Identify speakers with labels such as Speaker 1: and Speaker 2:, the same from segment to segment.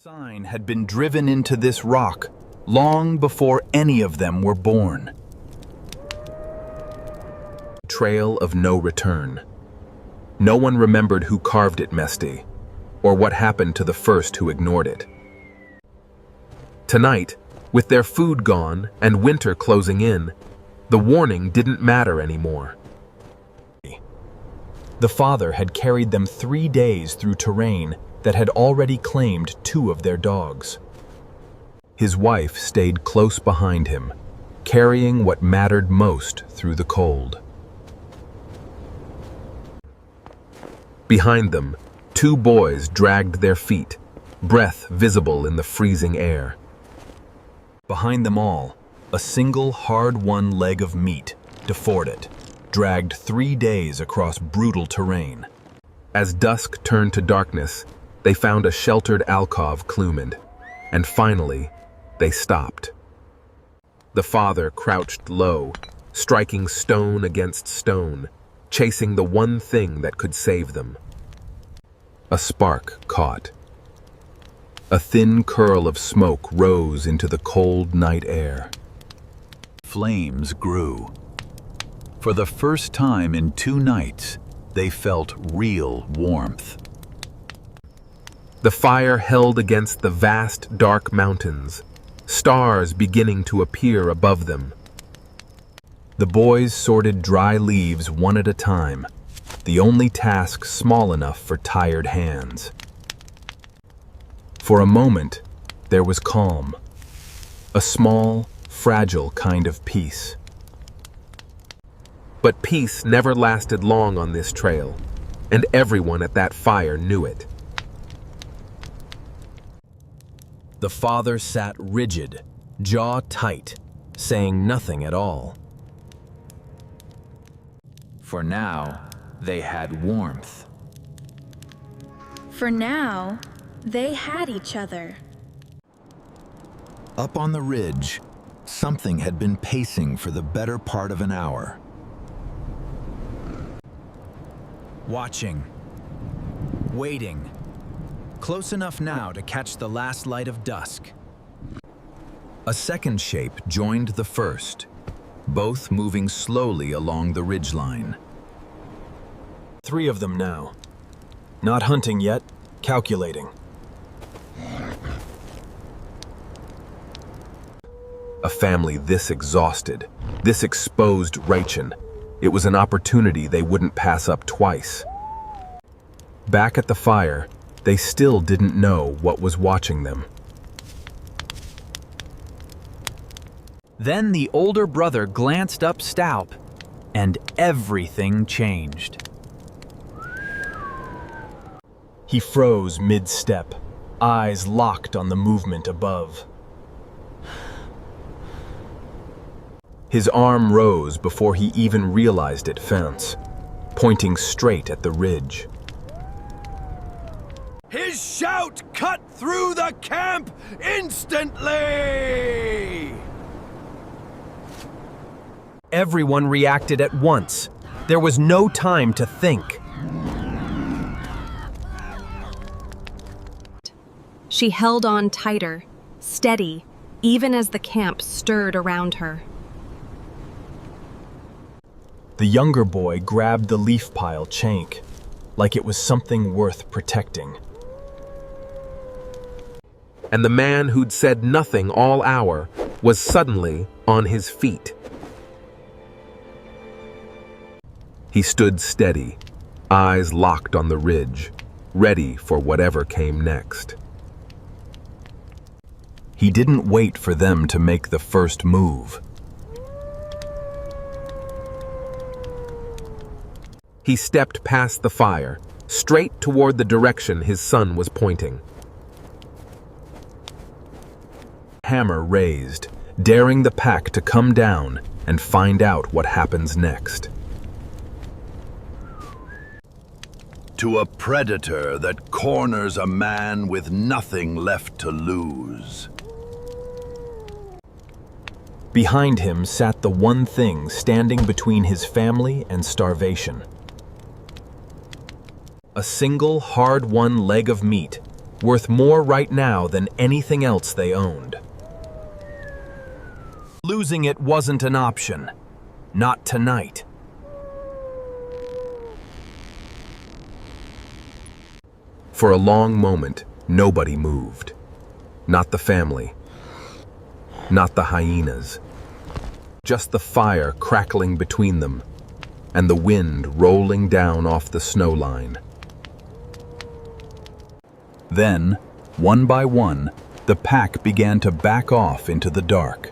Speaker 1: sign had been driven into this rock long before any of them were born. Trail of no return. No one remembered who carved it, Mesty, or what happened to the first who ignored it. Tonight, with their food gone and winter closing in, the warning didn't matter anymore. The father had carried them 3 days through terrain that had already claimed 2 of their dogs. His wife stayed close behind him, carrying what mattered most through the cold. Behind them, 2 boys dragged their feet, breath visible in the freezing air. Behind them all, a single hard-won leg of meat, deforded, dragged 3 days across brutal terrain. As dusk turned to darkness, they found a sheltered alcove clumed, and finally, they stopped. The father crouched low, striking stone against stone, chasing the one thing that could save them. A spark caught. A thin curl of smoke rose into the cold night air.
Speaker 2: Flames grew. For the first time in 2 nights, they felt real warmth.
Speaker 1: The fire held against the vast, dark mountains, stars beginning to appear above them. The boys sorted dry leaves one at a time, the only task small enough for tired hands. For a moment, there was calm, a small, fragile kind of peace. But peace never lasted long on this trail, and everyone at that fire knew it. The father sat rigid, jaw tight, saying nothing at all.
Speaker 3: For now, they had warmth.
Speaker 4: For now, they had each other.
Speaker 2: Up on the ridge, something had been pacing for the better part of an hour.
Speaker 3: Watching. Waiting. Close enough now to catch the last light of dusk.
Speaker 1: A second shape joined the first, both moving slowly along the ridgeline.
Speaker 5: 3 of them now. Not hunting yet, calculating.
Speaker 1: A family this exhausted, this exposed Raichen. It was an opportunity they wouldn't pass up twice. Back at the fire, they still didn't know what was watching them.
Speaker 3: Then the older brother glanced up Staup, and everything changed.
Speaker 5: He froze mid-step, eyes locked on the movement above.
Speaker 1: His arm rose before he even realized it fence, pointing straight at the ridge.
Speaker 6: His shout cut through the camp instantly!
Speaker 5: Everyone reacted at once. There was no time to think.
Speaker 7: She held on tighter, steady, even as the camp stirred around her.
Speaker 5: The younger boy grabbed the leaf pile chank, like it was something worth protecting.
Speaker 1: And the man who'd said nothing all hour was suddenly on his feet. He stood steady, eyes locked on the ridge, ready for whatever came next. He didn't wait for them to make the first move. He stepped past the fire, straight toward the direction his son was pointing. Hammer raised, daring the pack to come down and find out what happens next.
Speaker 2: To a predator that corners a man with nothing left to lose.
Speaker 5: Behind him sat the one thing standing between his family and starvation. A single hard-won leg of meat,
Speaker 1: worth more right now than anything else they owned. Losing it wasn't an option. Not tonight. For a long moment, nobody moved. Not the family. Not the hyenas. Just the fire crackling between them, and the wind rolling down off the snow line.
Speaker 2: Then, one by one, the pack began to back off into the dark.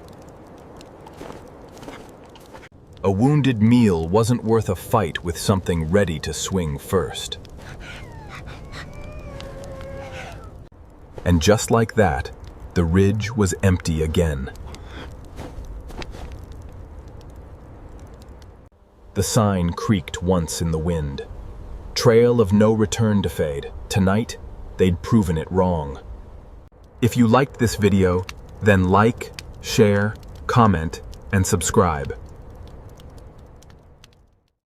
Speaker 1: A wounded meal wasn't worth a fight with something ready to swing first. And just like that, the ridge was empty again. The sign creaked once in the wind. Trail of no return to fade. Tonight, they'd proven it wrong. If you liked this video, then like, share, comment, and subscribe.